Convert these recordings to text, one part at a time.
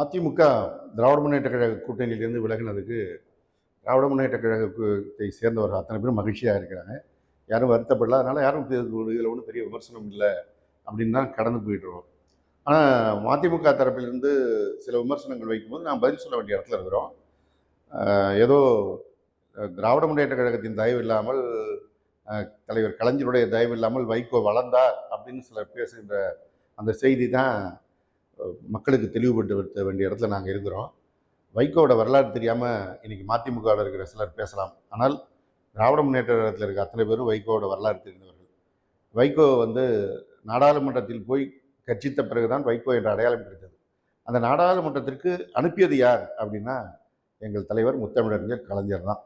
அதிமுக திராவிட முன்னேற்ற கழக கூட்டணியிலிருந்து விலகினதுக்கு திராவிட முன்னேற்ற கழகத்தை சேர்ந்தவர்கள் அத்தனை பேரும் மகிழ்ச்சியாக இருக்கிறாங்க. யாரும் வருத்தப்படல. அதனால் யாரும் இதில் ஒன்றும் பெரிய விமர்சனம் இல்லை அப்படின்னு தான் கடந்து போயிட்டுருக்கோம். ஆனால் மதிமுக தரப்பிலிருந்து சில விமர்சனங்கள் வைக்கும்போது நான் பதில் சொல்ல வேண்டிய இடத்துல இருக்கிறோம். ஏதோ திராவிட முன்னேற்ற கழகத்தின் தயவு இல்லாமல், தலைவர் கலைஞருடைய தயவு இல்லாமல் வைகோ வளர்ந்தார் அப்படின்னு சிலர் பேசுகின்ற அந்த செய்தி தான் மக்களுக்கு தெளிவுபடுத்த வேண்டிய இடத்துல நாங்கள் இருக்கிறோம். வைகோவோட வரலாறு தெரியாமல் இன்றைக்கி மதிமுகவில் இருக்கிற சிலர் பேசலாம். ஆனால் திராவிட முன்னேற்ற கழகத்தில் இருக்க அத்தனை பேரும் வைகோவோட வரலாறு தெரிந்தவர்கள். வைகோ நாடாளுமன்றத்தில் போய் கட்சித்த பிறகுதான் வைகோ என்ற அடையாளம் கிடைத்தது. அந்த நாடாளுமன்றத்திற்கு அனுப்பியது யார் அப்படின்னா எங்கள் தலைவர் முத்தமிழறிஞர் கலைஞர் தான்.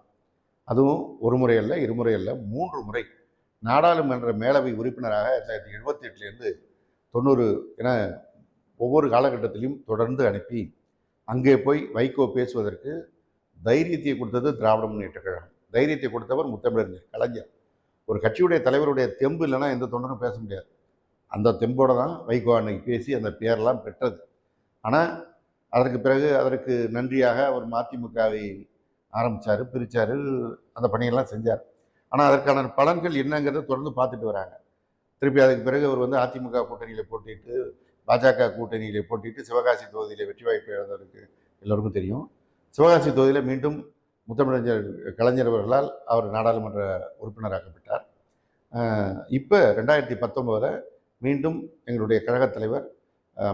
அதுவும் ஒரு முறை அல்ல, இருமுறை அல்ல, 3 முறை நாடாளுமன்ற மேலவை உறுப்பினராக 1978லேருந்து 90 என ஒவ்வொரு காலகட்டத்திலையும் தொடர்ந்து அனுப்பி அங்கே போய் வைகோ பேசுவதற்கு தைரியத்தை கொடுத்தது திராவிட முன்னேற்ற கழகம். தைரியத்தை கொடுத்தவர் முத்தமிழறிஞர் கலைஞர். ஒரு கட்சியுடைய தலைவருடைய தெம்பு இல்லைன்னா எந்த தொண்டரும் பேச முடியாது. அந்த தெம்போடு தான் வைகோ அன்னைக்கு பேசி அந்த பேரெல்லாம் பெற்றது. ஆனால் அதற்கு நன்றியாக அவர் மதிமுகவை ஆரம்பித்தார், பிரித்தார், அந்த பணியெல்லாம் செஞ்சார். ஆனால் அதற்கான பலன்கள் என்னங்கிறத தொடர்ந்து பார்த்துட்டு வராங்க. திருப்பி அதுக்கு பிறகு அவர் அதிமுக கூட்டணியில் போட்டிட்டு, பாஜக கூட்டணியிலே போட்டிட்டு சிவகாசி தொகுதியில் வெற்றி வாய்ப்பு இழந்தவருக்கு எல்லோருக்கும் தெரியும். சிவகாசி தொகுதியில் மீண்டும் முத்தமிழறிஞர் கலைஞர் அவர்களால் அவர் நாடாளுமன்ற உறுப்பினராக்கப்பட்டார். இப்போ 2019 மீண்டும் எங்களுடைய கழகத் தலைவர்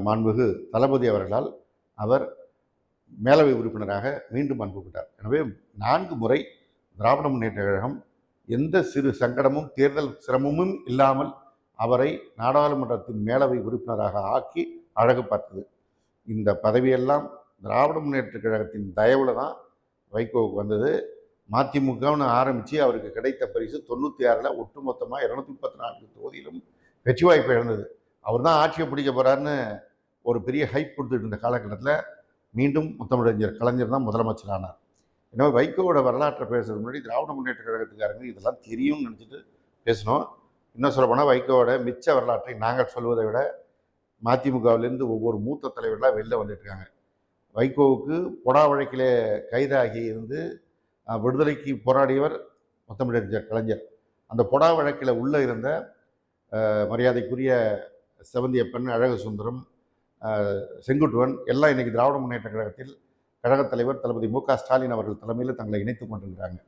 மாண்புமிகு தளபதி அவர்களால் அவர் மேலவை உறுப்பினராக மீண்டும் அனுப்பப்பட்டார். எனவே 4 முறை திராவிட முன்னேற்ற கழகம் எந்த சிறு சங்கடமும் தேர்தல் சிரமமும் இல்லாமல் அவரை நாடாளுமன்றத்தின் மேலவை உறுப்பினராக ஆக்கி அழகு பார்த்தது. இந்த பதவியெல்லாம் திராவிட முன்னேற்ற கழகத்தின் தயவுல தான் வைகோவுக்கு வந்தது. மதிமுகன்னு ஆரம்பித்து அவருக்கு கிடைத்த பரிசு 96ல் ஒட்டுமொத்தமாக 234 தொகுதியிலும் வெற்றி வாய்ப்பு இழந்தது. அவர் தான் ஆட்சியை பிடிக்க போகிறாருன்னு ஒரு பெரிய ஹைப் கொடுத்துட்டு இருந்த காலகட்டத்தில் மீண்டும் முத்தமிழறிஞர் கலைஞர் தான் முதலமைச்சர் ஆனார். எனவே வைகோவோட வரலாற்றை பேசுறதுக்கு முன்னாடி திராவிட முன்னேற்ற கழகத்துக்காரங்க இதெல்லாம் தெரியும்னு நினச்சிட்டு பேசணும். இன்னும் சொல்லப்போனால் வைகோவோட மிச்ச வரலாற்றை நாங்கள் சொல்வதை விட மதிமுகவிலேருந்து ஒவ்வொரு மூத்த தலைவர்களாக வெளில வந்துட்டுருக்காங்க. வைகோவுக்கு பொடா வழக்கிலே கைதாகி இருந்து விடுதலைக்கு போராடியவர் முத்தமிழறிஞர் கலைஞர். அந்த பொடா வழக்கில் உள்ளே இருந்த மரியாதைக்குரிய செவந்தியப்பன், அழகு சுந்தரம், செங்குட்டுவன் எல்லாம் இன்றைக்கி திராவிட முன்னேற்ற கழகத்தில் கழகத் தலைவர் தளபதி மு.க. ஸ்டாலின் அவர்கள் தலைமையில் தங்களை இணைத்து கொண்டிருக்கிறாங்க.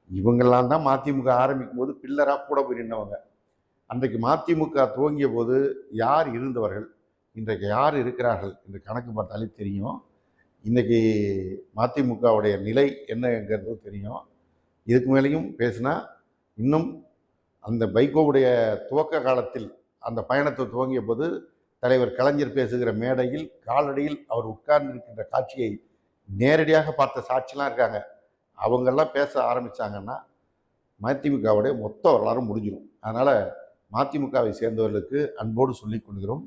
இவங்கெல்லாம் தான் மதிமுக ஆரம்பிக்கும் போது பில்லராக கூட போய் நின்றவங்க. அன்றைக்கு மதிமுக துவங்கிய போது யார் இருந்தவர்கள், இன்றைக்கு யார் இருக்கிறார்கள் என்று கணக்கு பார்த்தாலே தெரியும். இன்றைக்கி மதிமுகவுடைய நிலை என்னங்கிறது தெரியும். இதுக்கு மேலேயும் பேசினா இன்னும் அந்த வைகோவுடைய துவக்க காலத்தில் அந்த பயணத்தை துவங்கிய போது தலைவர் கலைஞர் பேசுகிற மேடையில் காலடியில் அவர் உட்கார்ந்திருக்கின்ற காட்சியை நேரடியாக பார்த்த சாட்சிலாம் இருக்காங்க. அவங்கெல்லாம் பேச ஆரம்பித்தாங்கன்னா மதிமுகவுடைய மொத்த வரலாறும் முடிஞ்சிடும். அதனால் மதிமுகவை சேர்ந்தவர்களுக்கு அன்போடு சொல்லி கொள்கிறோம்,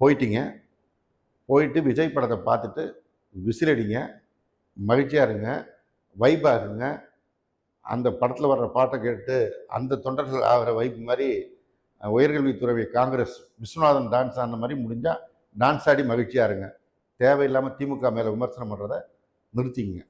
போயிட்டு விஜய் படத்தை பார்த்துட்டு விசிலடிங்க, மகிழ்ச்சியாக இருங்க, வைபாகுங்க. அந்த படத்தில் வர்ற பாட்டை கேட்டு அந்த தொண்டர்கள் ஆகிற வைப் மாதிரி உயர்கல்வி துறை காங்கிரஸ் விஸ்வநாதன் டான்ஸ் ஆன மாதிரி முடிஞ்சால் டான்ஸ் ஆடி மகிழ்ச்சியாக இருங்க. தேவையில்லாமல் திமுக மேலே விமர்சனம் பண்ணுறதை நிறுத்திங்க.